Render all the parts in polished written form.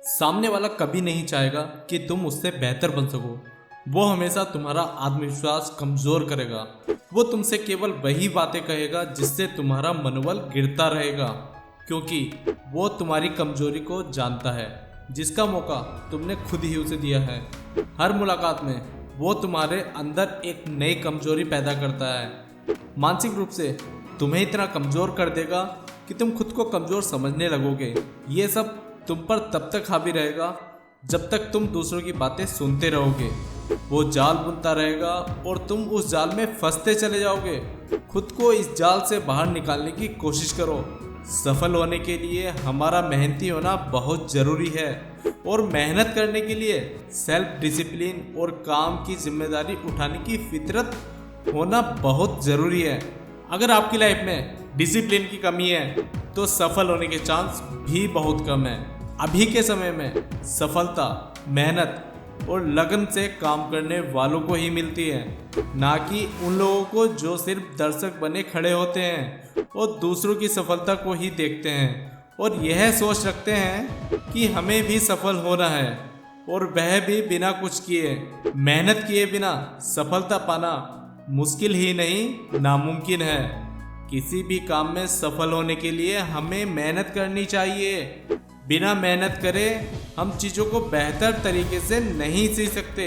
सामने वाला कभी नहीं चाहेगा कि तुम उससे बेहतर बन सको। वो हमेशा तुम्हारा आत्मविश्वास कमजोर करेगा। वो तुमसे केवल वही बातें कहेगा जिससे तुम्हारा मनोबल गिरता रहेगा, क्योंकि वो तुम्हारी कमजोरी को जानता है, जिसका मौका तुमने खुद ही उसे दिया है। हर मुलाकात में वो तुम्हारे अंदर एक नई कमजोरी पैदा करता है। मानसिक रूप से तुम्हें इतना कमजोर कर देगा कि तुम खुद को कमजोर समझने लगोगे। ये सब तुम पर तब तक हावी रहेगा जब तक तुम दूसरों की बातें सुनते रहोगे। वो जाल बुनता रहेगा और तुम उस जाल में फंसते चले जाओगे। खुद को इस जाल से बाहर निकालने की कोशिश करो। सफल होने के लिए हमारा मेहनती होना बहुत ज़रूरी है, और मेहनत करने के लिए सेल्फ डिसिप्लिन और काम की जिम्मेदारी उठाने की फितरत होना बहुत ज़रूरी है। अगर आपकी लाइफ में डिसिप्लिन की कमी है तो सफल होने के चांस भी बहुत कम है। अभी के समय में सफलता मेहनत और लगन से काम करने वालों को ही मिलती है, ना कि उन लोगों को जो सिर्फ दर्शक बने खड़े होते हैं और दूसरों की सफलता को ही देखते हैं और यह सोच रखते हैं कि हमें भी सफल होना है, और वह भी बिना कुछ किए। मेहनत किए बिना सफलता पाना मुश्किल ही नहीं, नामुमकिन है। किसी भी काम में सफल होने के लिए हमें मेहनत करनी चाहिए। बिना मेहनत करे हम चीज़ों को बेहतर तरीके से नहीं सीख सकते।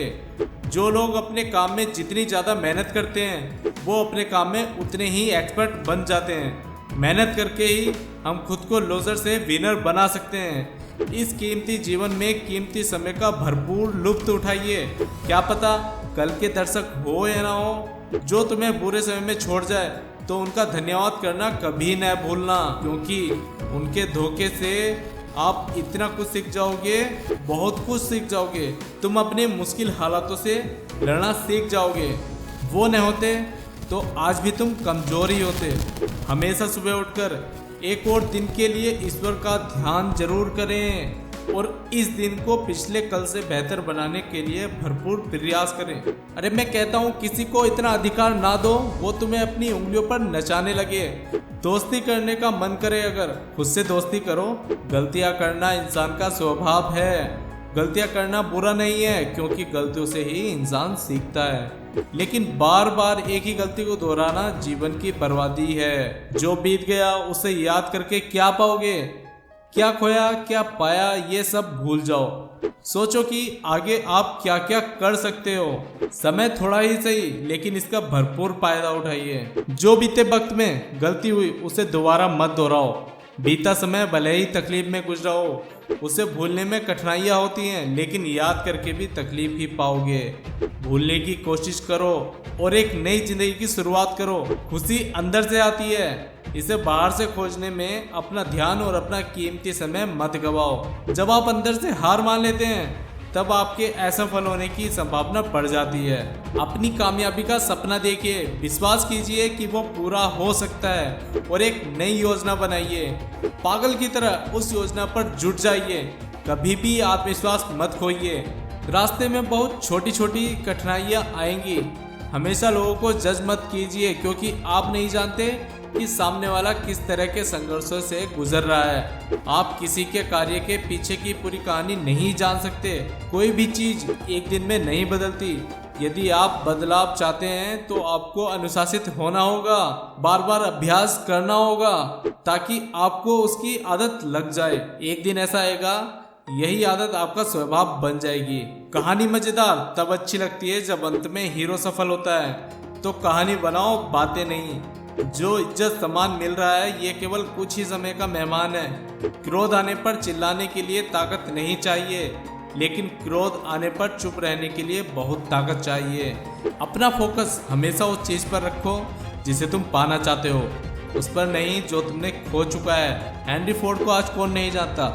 जो लोग अपने काम में जितनी ज़्यादा मेहनत करते हैं वो अपने काम में उतने ही एक्सपर्ट बन जाते हैं। मेहनत करके ही हम खुद को लूजर से विनर बना सकते हैं। इस कीमती जीवन में कीमती समय का भरपूर लुत्फ उठाइए। क्या पता कल के दर्शक हो या ना हो, जो तुम्हें बुरे समय में छोड़ जाए तो उनका धन्यवाद करना कभी न भूलना, क्योंकि उनके धोखे से आप इतना कुछ सीख जाओगे, बहुत कुछ सीख जाओगे। तुम अपने मुश्किल हालातों से लड़ना सीख जाओगे। वो न होते तो आज भी तुम कमजोर ही होते। हमेशा सुबह उठकर एक और दिन के लिए ईश्वर का ध्यान जरूर करें और इस दिन को पिछले कल से बेहतर बनाने के लिए भरपूर प्रयास करें। अरे मैं कहता हूँ किसी को इतना अधिकार ना दो वो तुम्हें अपनी उंगलियों पर नचाने लगे। दोस्ती करने का मन करे अगर खुद से दोस्ती करो। गलतियाँ करना इंसान का स्वभाव है। गलतियाँ करना बुरा नहीं है, क्योंकि गलतियों से ही इंसान सीखता है, लेकिन बार बार एक ही गलती को दोहराना जीवन की बर्बादी है। जो बीत गया उसे याद करके क्या पाओगे? क्या खोया क्या पाया ये सब भूल जाओ। सोचो कि आगे आप क्या क्या कर सकते हो। समय थोड़ा ही सही, लेकिन इसका भरपूर फायदा उठाइए। जो बीते वक्त में गलती हुई उसे दोबारा मत दोहराओ। बीता समय भले ही तकलीफ में गुजरा हो, उसे भूलने में कठिनाइयाँ होती हैं, लेकिन याद करके भी तकलीफ ही पाओगे। भूलने की कोशिश करो और एक नई जिंदगी की शुरुआत करो। खुशी अंदर से आती है, इसे बाहर से खोजने में अपना ध्यान और अपना कीमती समय मत गवाओ। जब आप अंदर से हार मान लेते हैं तब आपके असफल होने की संभावना बढ़ जाती है। अपनी कामयाबी का सपना देखिए, विश्वास कीजिए कि वो पूरा हो सकता है, और एक नई योजना बनाइए। पागल की तरह उस योजना पर जुट जाइए। कभी भी आत्मविश्वास मत खोइए। रास्ते में बहुत छोटी छोटी कठिनाइयाँ आएंगी। हमेशा लोगों को जज मत कीजिए, क्योंकि आप नहीं जानते कि सामने वाला किस तरह के संघर्षों से गुजर रहा है। आप किसी के कार्य के पीछे की पूरी कहानी नहीं जान सकते। कोई भी चीज एक दिन में नहीं बदलती। यदि आप बदलाव चाहते हैं तो आपको अनुशासित होना होगा, बार बार अभ्यास करना होगा, ताकि आपको उसकी आदत लग जाए। एक दिन ऐसा आएगा, यही आदत आपका स्वभाव बन जाएगी। कहानी मजेदार तब अच्छी लगती है जब अंत में हीरो सफल होता है। तो कहानी बनाओ, बातें नहीं। जो इज्जत सम्मान मिल रहा है ये केवल कुछ ही समय का मेहमान है। क्रोध आने पर चिल्लाने के लिए ताकत नहीं चाहिए, लेकिन क्रोध आने पर चुप रहने के लिए बहुत ताकत चाहिए। अपना फोकस हमेशा उस चीज पर रखो जिसे तुम पाना चाहते हो, उस पर नहीं जो तुमने खो चुका है। हेनरी फोर्ड को आज कौन नहीं जानता।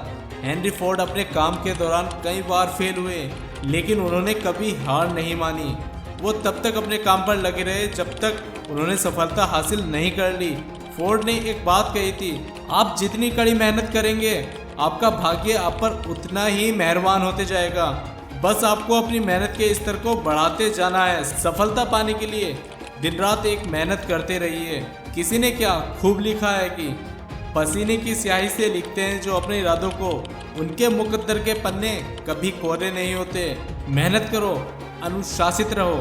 हेनरी फोर्ड अपने काम के दौरान कई बार फेल हुए, लेकिन उन्होंने कभी हार नहीं मानी। वो तब तक अपने काम पर लगे रहे जब तक उन्होंने सफलता हासिल नहीं कर ली। फोर्ड ने एक बात कही थी, आप जितनी कड़ी मेहनत करेंगे आपका भाग्य आप पर उतना ही मेहरबान होते जाएगा। बस आपको अपनी मेहनत के स्तर को बढ़ाते जाना है। सफलता पाने के लिए दिन रात एक मेहनत करते रहिए। किसी ने क्या खूब लिखा है कि पसीने की स्याही से लिखते हैं जो अपने इरादों को, उनके मुकद्दर के पन्ने कभी कोरे नहीं होते। मेहनत करो, अनुशासित रहो